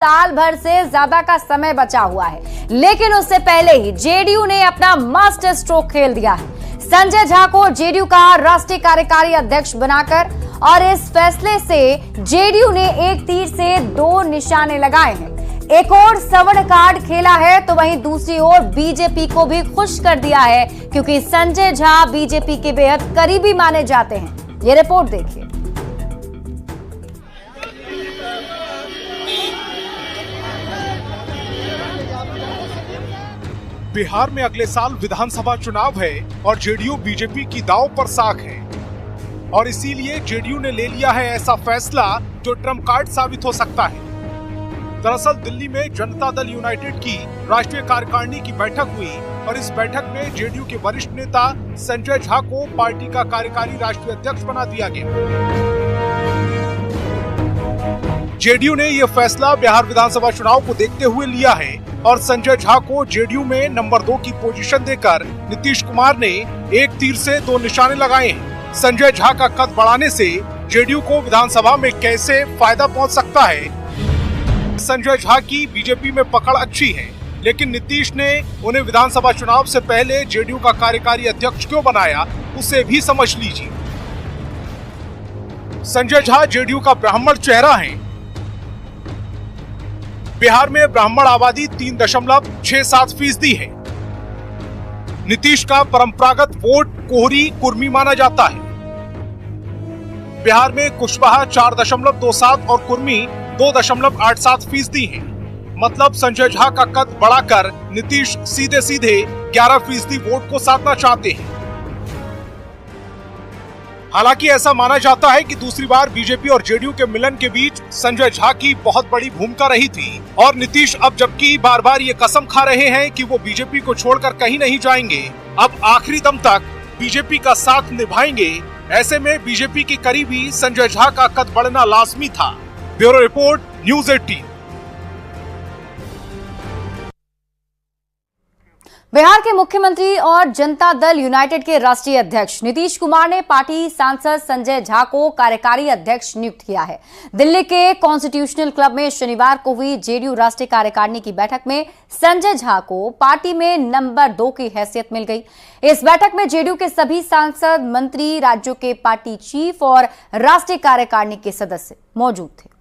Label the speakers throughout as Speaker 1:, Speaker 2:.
Speaker 1: साल भर से ज्यादा का समय बचा हुआ है, लेकिन उससे पहले ही जेडीयू ने अपना मास्टर स्ट्रोक खेल दिया है। संजय झा को जेडीयू का राष्ट्रीय कार्यकारी अध्यक्ष बनाकर और इस फैसले से जेडीयू ने एक तीर से दो निशाने लगाए हैं। एक और स्वर्ण कार्ड खेला है तो वहीं दूसरी ओर बीजेपी को भी खुश कर दिया है, क्योंकि संजय झा बीजेपी के बेहद करीबी माने जाते हैं। ये रिपोर्ट देखिए।
Speaker 2: बिहार में अगले साल विधानसभा चुनाव है और जेडीयू बीजेपी की दांव पर साख है और इसीलिए जेडीयू ने ले लिया है ऐसा फैसला जो ट्रम्प कार्ड साबित हो सकता है। दरअसल दिल्ली में जनता दल यूनाइटेड की राष्ट्रीय कार्यकारिणी की बैठक हुई और इस बैठक में जेडीयू के वरिष्ठ नेता संजय झा को पार्टी का कार्यकारी राष्ट्रीय अध्यक्ष बना दिया गया। जेडीयू ने यह फैसला बिहार विधानसभा चुनाव को देखते हुए लिया है और संजय झा को जेडीयू में नंबर 2 की पोजीशन देकर नीतीश कुमार ने एक तीर से दो निशाने लगाए हैं। संजय झा का कद बढ़ाने से जेडीयू को विधानसभा में कैसे फायदा पहुंच सकता है। संजय झा की बीजेपी में पकड़ अच्छी है, लेकिन नीतीश ने उन्हें विधानसभा चुनाव से पहले जेडीयू का कार्यकारी अध्यक्ष क्यों बनाया, उसे भी समझ लीजिए। संजय झा जेडीयू का ब्राह्मण चेहरा है। बिहार में ब्राह्मण आबादी 3.67% है। नीतीश का परंपरागत वोट कोहरी कुर्मी माना जाता है। बिहार में कुशवाहा 4.27 और कुर्मी 2.87% है। मतलब संजय झा का कद बढ़ाकर नीतीश सीधे सीधे 11% वोट को साधना चाहते हैं। हालांकि ऐसा माना जाता है कि दूसरी बार बीजेपी और जेडीयू के मिलन के बीच संजय झा की बहुत बड़ी भूमिका रही थी और नीतीश अब जबकि बार बार ये कसम खा रहे हैं कि वो बीजेपी को छोड़कर कहीं नहीं जाएंगे, अब आखिरी दम तक बीजेपी का साथ निभाएंगे। ऐसे में बीजेपी के करीबी संजय झा का कद बढ़ना लाजमी था। Bureau report, news 18।
Speaker 1: बिहार के मुख्यमंत्री और जनता दल यूनाइटेड के राष्ट्रीय अध्यक्ष नीतीश कुमार ने पार्टी सांसद संजय झा को कार्यकारी अध्यक्ष नियुक्त किया है। दिल्ली के कॉन्स्टिट्यूशनल क्लब में शनिवार को हुई जेडीयू राष्ट्रीय कार्यकारिणी की बैठक में संजय झा को पार्टी में नंबर 2 की हैसियत मिल गई। इस बैठक में जेडीयू के सभी सांसद, मंत्री, राज्यों के पार्टी चीफ और राष्ट्रीय कार्यकारिणी के सदस्य मौजूद थे।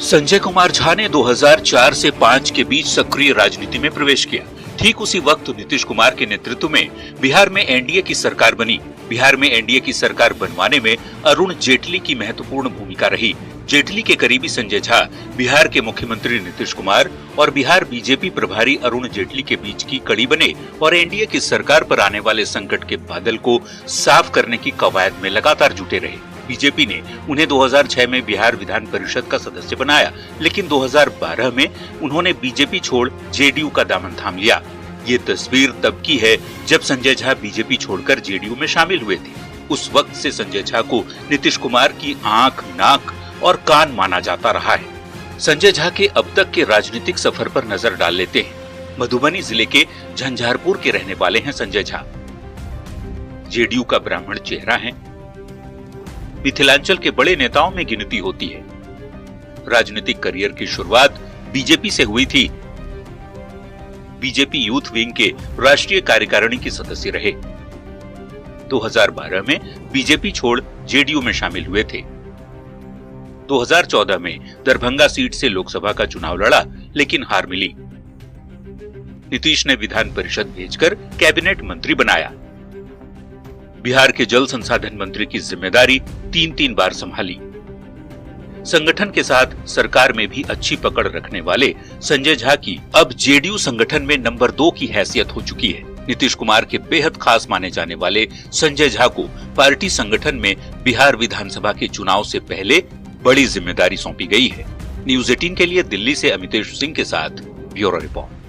Speaker 3: संजय कुमार झा ने 2004 से 5 के बीच सक्रिय राजनीति में प्रवेश किया। ठीक उसी वक्त नीतीश कुमार के नेतृत्व में बिहार में एनडीए की सरकार बनी। बिहार में एनडीए की सरकार बनवाने में अरुण जेटली की महत्वपूर्ण भूमिका रही। जेटली के करीबी संजय झा बिहार के मुख्यमंत्री नीतीश कुमार और बिहार बीजेपी प्रभारी अरुण जेटली के बीच की कड़ी बने और एनडीए की सरकार पर आने वाले संकट के बादल को साफ करने की कवायद में लगातार जुटे रहे। बीजेपी ने उन्हें 2006 में बिहार विधान परिषद का सदस्य बनाया, लेकिन 2012 में उन्होंने बीजेपी छोड़ जेडीयू का दामन थाम लिया। ये तस्वीर तब की है जब संजय झा बीजेपी छोड़कर जेडीयू में शामिल हुए थे। उस वक्त से संजय झा को नीतीश कुमार की आंख, नाक और कान माना जाता रहा है। संजय झा के अब तक के राजनीतिक सफर पर नजर डाल लेते हैं। मधुबनी जिले के झंझारपुर के रहने वाले हैं संजय झा। जेडीयू का ब्राह्मण चेहरा है। मिथिलांचल के बड़े नेताओं में गिनती होती है। राजनीतिक करियर की शुरुआत बीजेपी से हुई थी। बीजेपी यूथ विंग के राष्ट्रीय कार्यकारिणी के सदस्य रहे। 2012 में बीजेपी छोड़ जेडीयू में शामिल हुए थे। 2014 में दरभंगा सीट से लोकसभा का चुनाव लड़ा, लेकिन हार मिली। नीतीश ने विधान परिषद भेजकर कैबिनेट मंत्री बनाया। बिहार के जल संसाधन मंत्री की जिम्मेदारी 3 बार संभाली। संगठन के साथ सरकार में भी अच्छी पकड़ रखने वाले संजय झा की अब जेडीयू संगठन में नंबर 2 की हैसियत हो चुकी है। नीतीश कुमार के बेहद खास माने जाने वाले संजय झा को पार्टी संगठन में बिहार विधानसभा के चुनाव से पहले बड़ी जिम्मेदारी सौंपी गई है। न्यूज़ 18 के लिए दिल्ली से अमितेश सिंह के साथ ब्यूरो रिपोर्ट।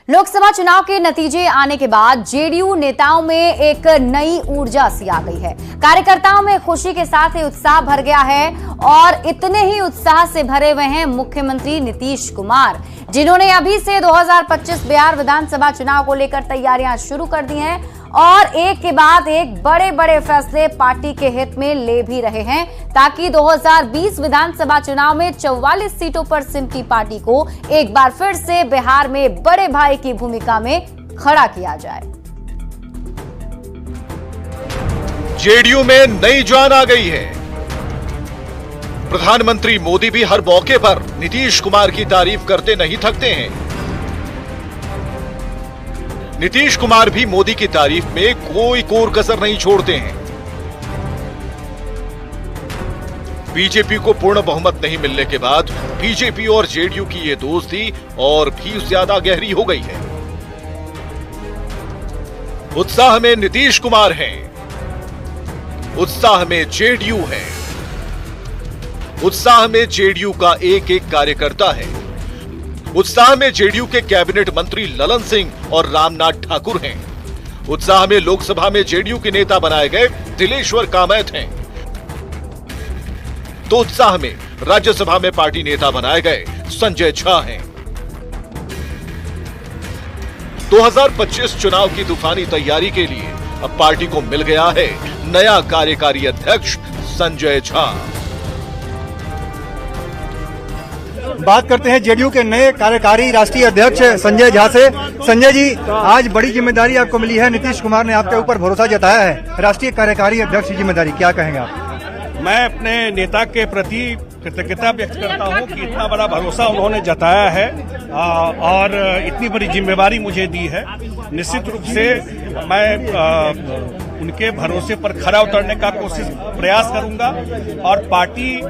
Speaker 1: लोकसभा चुनाव के नतीजे आने के बाद जेडीयू नेताओं में एक नई ऊर्जा सी आ गई है। कार्यकर्ताओं में खुशी के साथ ही उत्साह भर गया है और इतने ही उत्साह से भरे हुए हैं मुख्यमंत्री नीतीश कुमार, जिन्होंने अभी से 2025 बिहार विधानसभा चुनाव को लेकर तैयारियां शुरू कर दी हैं और एक के बाद एक बड़े बड़े फैसले पार्टी के हित में ले भी रहे हैं, ताकि 2020 विधानसभा चुनाव में 44 सीटों पर सिमटी पार्टी को एक बार फिर से बिहार में बड़े भाई की भूमिका में खड़ा किया जाए।
Speaker 4: जेडीयू में नई जान आ गई है। प्रधानमंत्री मोदी भी हर मौके पर नीतीश कुमार की तारीफ करते नहीं थकते हैं। नीतीश कुमार भी मोदी की तारीफ में कोई कोर कसर नहीं छोड़ते हैं। बीजेपी को पूर्ण बहुमत नहीं मिलने के बाद बीजेपी और जेडीयू की ये दोस्ती और भी ज्यादा गहरी हो गई है। उत्साह में नीतीश कुमार हैं, उत्साह में जेडीयू है, उत्साह में जेडीयू का एक एक कार्यकर्ता है। उत्साह में जेडीयू के कैबिनेट मंत्री ललन सिंह और रामनाथ ठाकुर हैं। उत्साह में लोकसभा में जेडीयू के नेता बनाए गए दिलेश्वर कामैत हैं। तो उत्साह में राज्यसभा में पार्टी नेता बनाए गए संजय झा हैं। 2025 चुनाव की तूफानी तैयारी के लिए अब पार्टी को मिल गया है नया कार्यकारी अध्यक्ष संजय झा।
Speaker 5: बात करते हैं जेडीयू के नए कार्यकारी राष्ट्रीय अध्यक्ष संजय झा से। संजय जी, आज बड़ी जिम्मेदारी आपको मिली है, नीतीश कुमार ने आपके ऊपर भरोसा जताया है, राष्ट्रीय कार्यकारी अध्यक्ष की जिम्मेदारी, क्या कहेंगे आप?
Speaker 6: मैं अपने नेता के प्रति कृतज्ञता व्यक्त करता हूं कि इतना बड़ा भरोसा उन्होंने जताया है और इतनी बड़ी जिम्मेदारी मुझे दी है। निश्चित रूप से मैं उनके भरोसे पर खरा उतरने का प्रयास करूंगा और पार्टी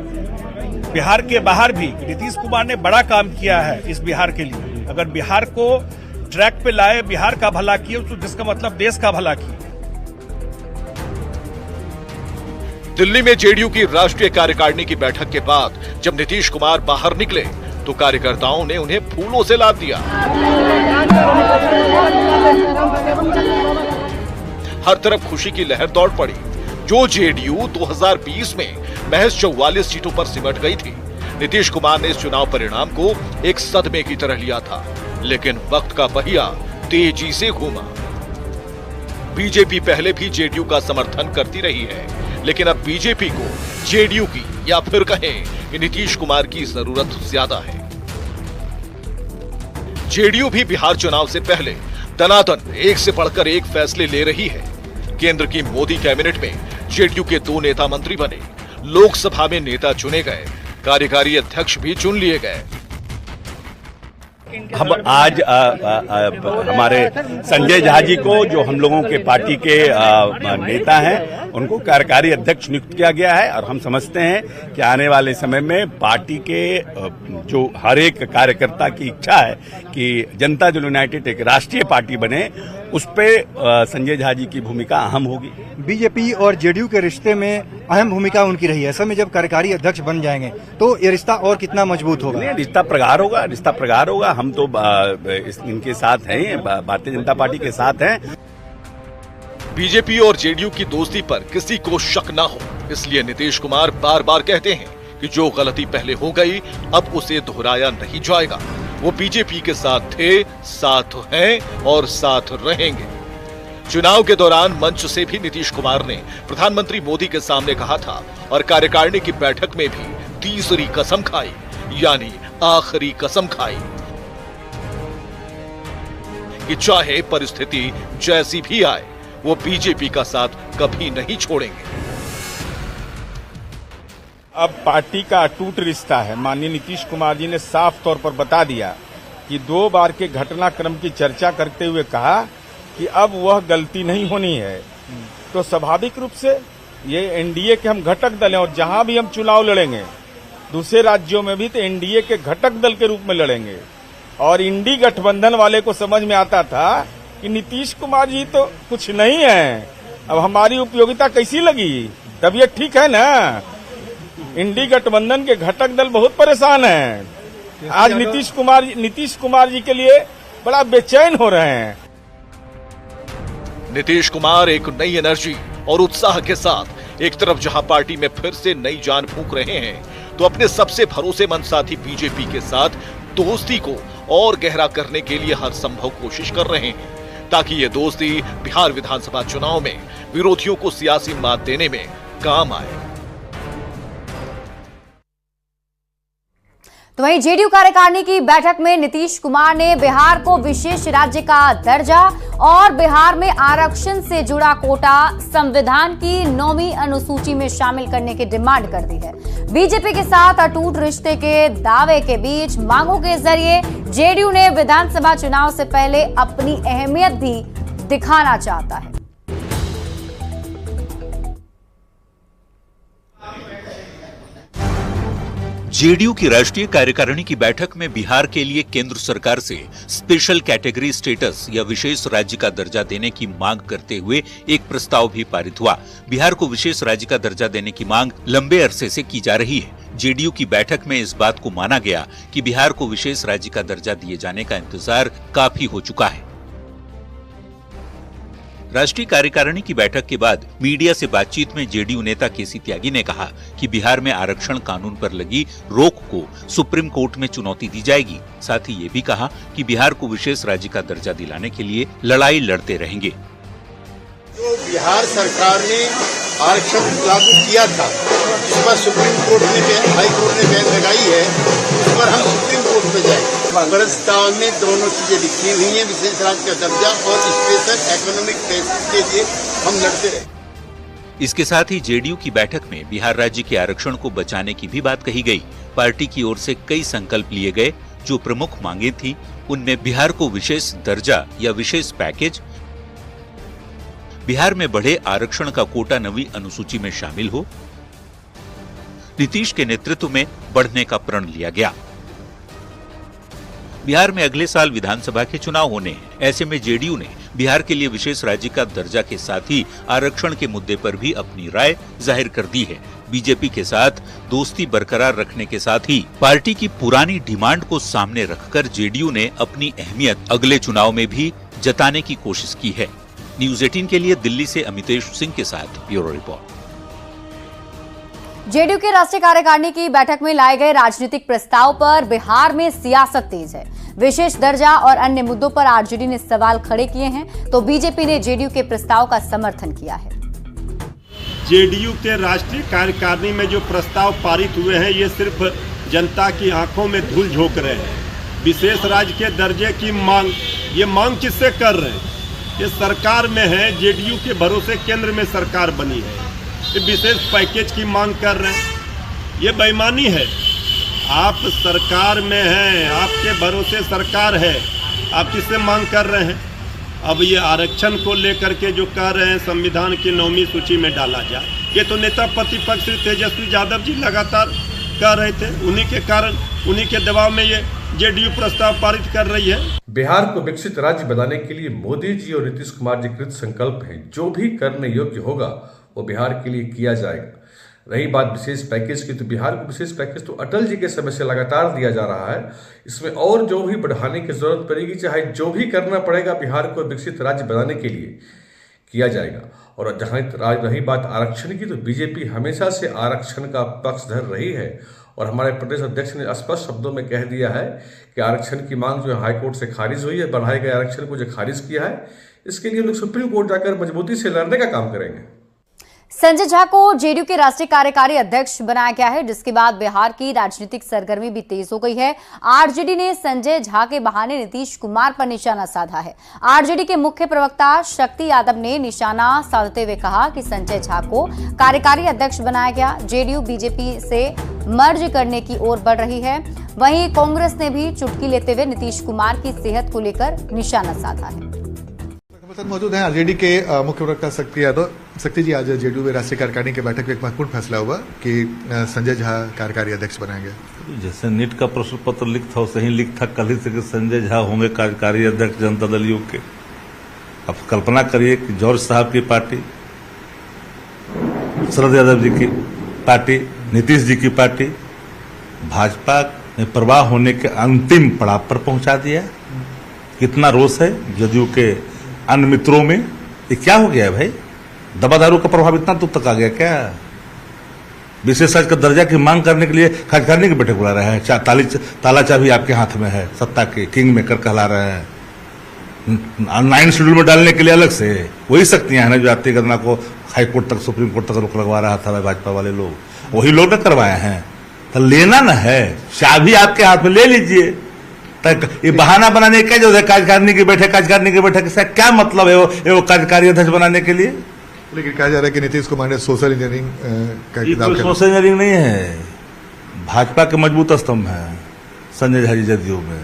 Speaker 6: बिहार के बाहर भी नीतीश कुमार ने बड़ा काम किया है इस बिहार के लिए। अगर बिहार को ट्रैक पे लाए, बिहार का भला किए, तो जिसका मतलब देश का भला किए।
Speaker 4: दिल्ली में जेडीयू की राष्ट्रीय कार्यकारिणी की बैठक के बाद जब नीतीश कुमार बाहर निकले तो कार्यकर्ताओं ने उन्हें फूलों से लाद दिया। हर तरफ खुशी की लहर दौड़ पड़ी। जो जेडीयू 2020 में महज 44 सीटों पर सिमट गई थी, नीतीश कुमार ने इस चुनाव परिणाम को एक सदमे की तरह लिया था, लेकिन वक्त का पहिया तेजी से घूमा। बीजेपी पहले भी जेडीयू का समर्थन करती रही है, लेकिन अब बीजेपी को जेडीयू की या फिर कहें कि नीतीश कुमार की जरूरत ज्यादा है। जेडीयू भी बिहार चुनाव से पहले दनादन एक से बढ़कर एक फैसले ले रही है। केंद्र की मोदी कैबिनेट में जेडीयू के 2 नेता मंत्री बने, लोकसभा में नेता चुने गए, कार्यकारी अध्यक्ष भी चुन लिए गए।
Speaker 7: हम आज हमारे संजय झा जी को, जो हम लोगों के पार्टी के नेता हैं, उनको कार्यकारी अध्यक्ष नियुक्त किया गया है और हम समझते हैं कि आने वाले समय में पार्टी के जो हर एक कार्यकर्ता की इच्छा है कि जनता दल यूनाइटेड एक राष्ट्रीय पार्टी बने, उस पे संजय झा जी की भूमिका अहम होगी।
Speaker 5: बीजेपी और जेडीयू के रिश्ते में अहम भूमिका उनकी रही है। ऐसे में जब कार्यकारी अध्यक्ष बन जाएंगे तो ये रिश्ता और कितना मजबूत होगा?
Speaker 7: रिश्ता प्रगाढ़ होगा, रिश्ता प्रगाढ़ होगा। हम तो इनके साथ हैं, भारतीय जनता पार्टी के साथ हैं।
Speaker 4: बीजेपी और जेडीयू की दोस्ती पर किसी को शक न हो, इसलिए नीतीश कुमार बार बार कहते हैं कि जो गलती पहले हो गई अब उसे दोहराया नहीं जाएगा। वो बीजेपी के साथ थे, साथ हैं और साथ रहेंगे। चुनाव के दौरान मंच से भी नीतीश कुमार ने प्रधानमंत्री मोदी के सामने कहा था और कार्यकारिणी की बैठक में भी तीसरी कसम खाई, यानी आखिरी कसम खाई कि चाहे परिस्थिति जैसी भी आए, वो बीजेपी का साथ कभी नहीं छोड़ेंगे।
Speaker 6: अब पार्टी का अटूट रिश्ता है। माननीय नीतीश कुमार जी ने साफ तौर पर बता दिया कि 2 बार के घटनाक्रम की चर्चा करते हुए कहा कि अब वह गलती नहीं होनी है। तो स्वाभाविक रूप से ये एनडीए के हम घटक दल हैं और जहां भी हम चुनाव लड़ेंगे दूसरे राज्यों में भी तो एनडीए के घटक दल के रूप में लड़ेंगे। और इंडी गठबंधन वाले को समझ में आता था कि नीतीश कुमार जी तो कुछ नहीं है, अब हमारी उपयोगिता कैसी लगी? तबीयत ठीक है ना? इंडी गठबंधन के घटक दल बहुत परेशान हैं। आज नीतीश कुमार जी के लिए बड़ा बेचैन हो रहे हैं।
Speaker 4: नीतीश कुमार एक नई एनर्जी और उत्साह के साथ एक तरफ जहां पार्टी में फिर से नई जान फूंक रहे हैं, तो अपने सबसे भरोसेमंद साथी बीजेपी के साथ दोस्ती को और गहरा करने के लिए हर संभव कोशिश कर रहे हैं। ताकि ये दोस्ती बिहार विधानसभा चुनाव में विरोधियों को सियासी मात देने में काम आए।
Speaker 1: तो वहीं जेडीयू कार्यकारिणी की बैठक में नीतीश कुमार ने बिहार को विशेष राज्य का दर्जा और बिहार में आरक्षण से जुड़ा कोटा संविधान की 9वीं अनुसूची में शामिल करने की डिमांड कर दी है। बीजेपी के साथ अटूट रिश्ते के दावे के बीच मांगों के जरिए जेडीयू ने विधानसभा चुनाव से पहले अपनी अहमियत भी दिखाना चाहता है।
Speaker 3: जेडीयू की राष्ट्रीय कार्यकारिणी की बैठक में बिहार के लिए केंद्र सरकार से स्पेशल कैटेगरी स्टेटस या विशेष राज्य का दर्जा देने की मांग करते हुए एक प्रस्ताव भी पारित हुआ। बिहार को विशेष राज्य का दर्जा देने की मांग लंबे अरसे से की जा रही है। जेडीयू की बैठक में इस बात को माना गया कि बिहार को विशेष राज्य का दर्जा दिए जाने का इंतजार काफी हो चुका है। राष्ट्रीय कार्यकारिणी की बैठक के बाद मीडिया से बातचीत में जेडीयू नेता केसी त्यागी ने कहा कि बिहार में आरक्षण कानून पर लगी रोक को सुप्रीम कोर्ट में चुनौती दी जाएगी। साथ ही ये भी कहा कि बिहार को विशेष राज्य का दर्जा दिलाने के लिए लड़ाई लड़ते रहेंगे।
Speaker 8: जो बिहार सरकार ने आरक्षण लागू किया था, जिस पर सुप्रीम कोर्ट ने हाई कोर्ट ने बैन लगाई है, उस पर हम सुप्रीम कोर्ट में जाएंगे। प्रस्ताव में दोनों चीजें लिखी हुई हैं, विशेष राज्य का दर्जा और स्पेशल इकोनॉमिक पैकेज के लिए हम लड़ते रहे।
Speaker 3: इसके साथ ही जेडीयू की बैठक में बिहार राज्य के आरक्षण को बचाने की भी बात कही गई। पार्टी की ओर से कई संकल्प लिए गए। जो प्रमुख मांगे थी उनमें बिहार को विशेष दर्जा या विशेष पैकेज, बिहार में बढ़े आरक्षण का कोटा 9वीं अनुसूची में शामिल हो, नीतीश के नेतृत्व में बढ़ने का प्रण लिया गया। बिहार में अगले साल विधानसभा के चुनाव होने हैं। ऐसे में जेडीयू ने बिहार के लिए विशेष राज्य का दर्जा के साथ ही आरक्षण के मुद्दे पर भी अपनी राय जाहिर कर दी है। बीजेपी के साथ दोस्ती बरकरार रखने के साथ ही पार्टी की पुरानी डिमांड को सामने रखकर जेडीयू ने अपनी अहमियत अगले चुनाव में भी जताने की कोशिश की है। न्यूज़ 18 के लिए दिल्ली से अमितेश सिंह के साथ ब्यूरो रिपोर्ट।
Speaker 1: जेडीयू के राष्ट्रीय कार्यकारिणी की बैठक में लाए गए राजनीतिक प्रस्ताव पर बिहार में सियासत तेज है। विशेष दर्जा और अन्य मुद्दों पर आरजेडी ने सवाल खड़े किए हैं, तो बीजेपी ने जेडीयू के प्रस्ताव का समर्थन किया है।
Speaker 9: जेडीयू के राष्ट्रीय कार्यकारिणी में जो प्रस्ताव पारित हुए हैं, ये सिर्फ जनता की आंखों में धूल झोंक रहे हैं। विशेष राज्य के दर्जे की मांग, ये मांग किससे कर रहे हैं? ये सरकार में है, जेडीयू के भरोसे केंद्र में सरकार बनी है। ये विशेष पैकेज की मांग कर रहे हैं, ये बेईमानी है। आप सरकार में हैं, आपके भरोसे सरकार है, आप किससे मांग कर रहे हैं? अब ये आरक्षण को लेकर के जो कह रहे हैं संविधान की 9वीं सूची में डाला जाए, ये तो नेता प्रतिपक्ष श्री तेजस्वी यादव जी लगातार कह रहे थे। उन्हीं के कारण, उन्हीं के दबाव में ये जेडीयू प्रस्ताव पारित कर रही है।
Speaker 10: बिहार को विकसित राज्य बनाने के लिए मोदी जी और नीतीश कुमार जी कृत संकल्प है। जो भी करने योग्य होगा वो बिहार के लिए किया जाएगा। रही बात विशेष पैकेज की, तो बिहार को विशेष पैकेज तो अटल जी के समय से लगातार दिया जा रहा है। इसमें और जो भी बढ़ाने की जरूरत पड़ेगी, चाहे जो भी करना पड़ेगा, बिहार को विकसित राज्य बनाने के लिए किया जाएगा। और जहाँ रही बात आरक्षण की, तो बीजेपी हमेशा से आरक्षण का पक्षधर रही है और हमारे प्रदेश अध्यक्ष ने स्पष्ट शब्दों में कह दिया है कि आरक्षण की मांग जो हाईकोर्ट से खारिज हुई है, बढ़ाए गए आरक्षण को जो खारिज किया है, इसके लिए लोग सुप्रीम कोर्ट जाकर मजबूती से लड़ने का काम करेंगे।
Speaker 1: संजय झा को जेडीयू के राष्ट्रीय कार्यकारी अध्यक्ष बनाया गया है, जिसके बाद बिहार की राजनीतिक सरगर्मी भी तेज हो गई है। आरजेडी ने संजय झा के बहाने नीतीश कुमार पर निशाना साधा है। आरजेडी के मुख्य प्रवक्ता शक्ति यादव ने निशाना साधते हुए कहा कि संजय झा को कार्यकारी अध्यक्ष बनाया गया। जेडीयू बीजेपी से मर्ज करने की ओर बढ़ रही है। वहीं कांग्रेस ने भी चुटकी लेते हुए नीतीश कुमार की सेहत को लेकर निशाना साधा है।
Speaker 11: मौजूद हैं आरजेडी के मुख्य प्रवक्ता शक्ति यादव। शक्ति जी, आज जेडीयू में राष्ट्रीय कार्यकारिणी की बैठक में एक महत्वपूर्ण फैसला हुआ कि संजय झा कार्यकारी अध्यक्ष बनाएंगे।
Speaker 12: जैसे नीट का प्रश्न पत्र लीक था, वैसे ही लीक था कल ही से कि संजय झा होंगे कार्यकारी अध्यक्ष जनता दल यूनाइटेड के। अब कल्पना करिए कि जॉर्ज साहब की पार्टी, शरद यादव जी की पार्टी, नीतीश जी की पार्टी भाजपा ने प्रवाह होने के अंतिम पड़ाव पर पहुंचा दिया। कितना रोष है जदयू के अन्य मित्रों में। ये क्या हो गया है भाई? दवा दारू का प्रभाव इतना दूर तक आ गया क्या? विशेष राज्य का दर्जा की मांग करने के लिए कार्यकारिणी की बैठक बुला रहे हैं। ताला चाबी आपके हाथ में है, सत्ता के किंग मेकर कहला रहे हैं। 9 शेड्यूल में डालने के लिए अलग से वही शक्तियां हैं ना जो जातीय गणना को हाई कोर्ट तक, सुप्रीम कोर्ट तक रोक लगवा रहा था भाजपा वाले लोग, वही लोग न करवाए हैं। तो लेना न है, चाबी आपके हाथ में ले लीजिए। ये बहाना बनाने का जो है कार्यकारिणी की बैठक से क्या मतलब है वो कार्यकारी अध्यक्ष बनाने के लिए?
Speaker 11: लेकिन कहा जा रहा है कि नीतीश कुमार ने सोशल इंजीनियरिंग का किताब
Speaker 12: सोशल इंजीनियरिंग नहीं है, भाजपा के मजबूत स्तंभ है संजय झा जी जदयू में,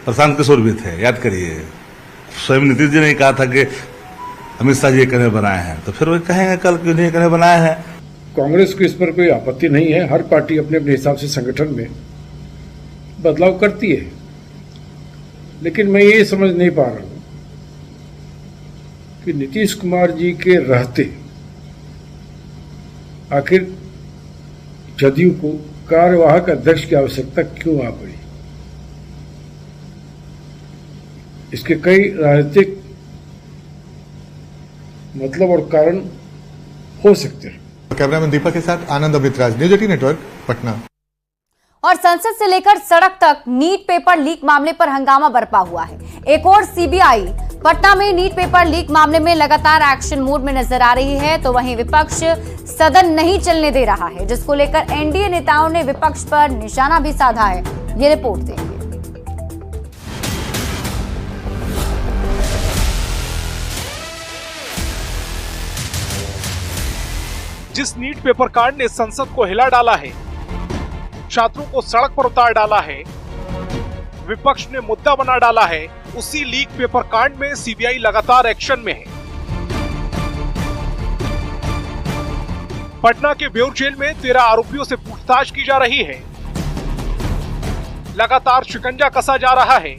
Speaker 12: प्रशांत किशोर भी थे, याद करिए। स्वयं नीतीश जी ने कहा था कि अमित शाह जी कन्हे बनाए हैं, तो फिर वो कहेंगे कल क्यों नहीं कन्हे बनाए हैं।
Speaker 13: कांग्रेस को इस पर कोई आपत्ति नहीं है, हर पार्टी अपने अपने हिसाब से संगठन में बदलाव करती है, लेकिन मैं ये समझ नहीं पा रहा हूं कि नीतीश कुमार जी के रहते आखिर जदयू को कार्यवाहक अध्यक्ष की आवश्यकता क्यों आ पड़ी। इसके कई राजनीतिक मतलब और कारण हो सकते हैं।
Speaker 11: कैमरामैन दीपक के साथ आनंद अमृतराज, न्यूज 18 नेटवर्क, पटना।
Speaker 1: और संसद से लेकर सड़क तक नीट पेपर लीक मामले पर हंगामा बरपा हुआ है। एक और सीबीआई पटना में नीट पेपर लीक मामले में लगातार एक्शन मोड में नजर आ रही है, तो वहीं विपक्ष सदन नहीं चलने दे रहा है, जिसको लेकर एनडीए नेताओं ने विपक्ष पर निशाना भी साधा है। ये रिपोर्ट देखिए।
Speaker 2: जिस नीट पेपर कांड ने संसद को हिला डाला है, छात्रों को सड़क पर उतार डाला है, विपक्ष ने मुद्दा बना डाला है, उसी लीक पेपर कांड में सीबीआई लगातार एक्शन में है। पटना के बेउर जेल में 13 आरोपियों से पूछताछ की जा रही है। लगातार शिकंजा कसा जा रहा है।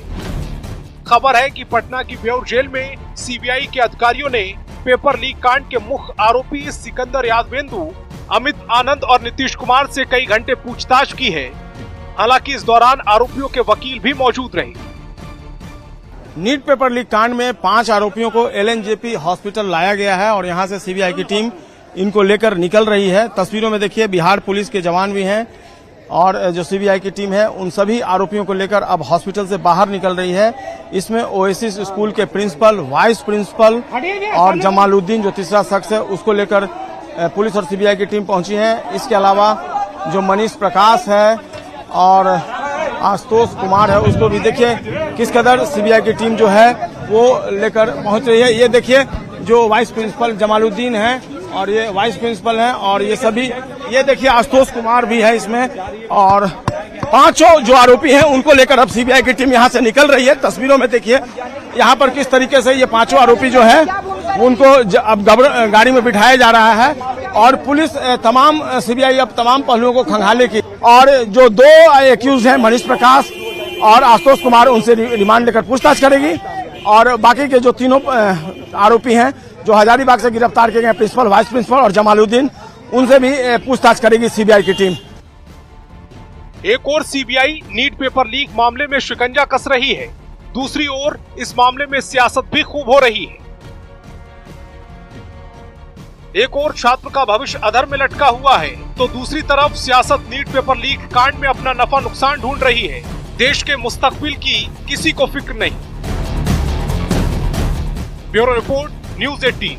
Speaker 2: खबर है कि पटना की बेउर जेल में सीबीआई के अधिकारियों ने पेपर लीक कांड के मुख्य आरोपी सिकंदर यादवेंदु, अमित आनंद और नीतीश कुमार से कई घंटे पूछताछ की है। हालांकि इस दौरान आरोपियों के वकील भी मौजूद रहे।
Speaker 14: नीट पेपर लीक कांड में 5 आरोपियों को एलएनजेपी हॉस्पिटल लाया गया है और यहां से सीबीआई की टीम इनको लेकर निकल रही है। तस्वीरों में देखिए बिहार पुलिस के जवान भी हैं और जो सीबीआई की टीम है उन सभी आरोपियों को लेकर अब हॉस्पिटल से बाहर निकल रही है। इसमें ओएसिस स्कूल के प्रिंसिपल, वाइस प्रिंसिपल और जमालुद्दीन जो तीसरा शख्स है उसको लेकर पुलिस और सीबीआई की टीम पहुंची है। इसके अलावा जो मनीष प्रकाश है और आशुतोष कुमार है उसको भी देखिए किस कदर सीबीआई की टीम जो है वो लेकर पहुंच रही है। ये देखिए जो वाइस प्रिंसिपल जमालुद्दीन है और ये वाइस प्रिंसिपल हैं और ये सभी, ये देखिए आशुतोष कुमार भी है इसमें और 5 जो आरोपी हैं उनको लेकर अब सीबीआई की टीम यहां से निकल रही है। तस्वीरों में देखिए यहां पर किस तरीके से ये 5 आरोपी जो है उनको अब गाड़ी में बिठाया जा रहा है और पुलिस तमाम सीबीआई अब तमाम पहलुओं को खंगाले की और जो 2 एक्यूज हैं मनीष प्रकाश और आशुतोष कुमार उनसे रिमांड लेकर पूछताछ करेगी और बाकी के जो तीनों आरोपी हैं जो हजारीबाग से गिरफ्तार किए गए प्रिंसिपल, वाइस प्रिंसिपल और जमालुद्दीन, उनसे भी पूछताछ करेगी सीबीआई की टीम।
Speaker 2: एक और सीबीआई नीट पेपर लीक मामले में शिकंजा कस रही है, दूसरी ओर इस मामले में सियासत भी खूब हो रही है। एक और छात्र का भविष्य अधर में लटका हुआ है तो दूसरी तरफ सियासत नीट पेपर लीक कांड में अपना नफा नुकसान ढूंढ रही है। देश के मुस्तकबिल की किसी को फिक्र नहीं। Bureau report, news 18।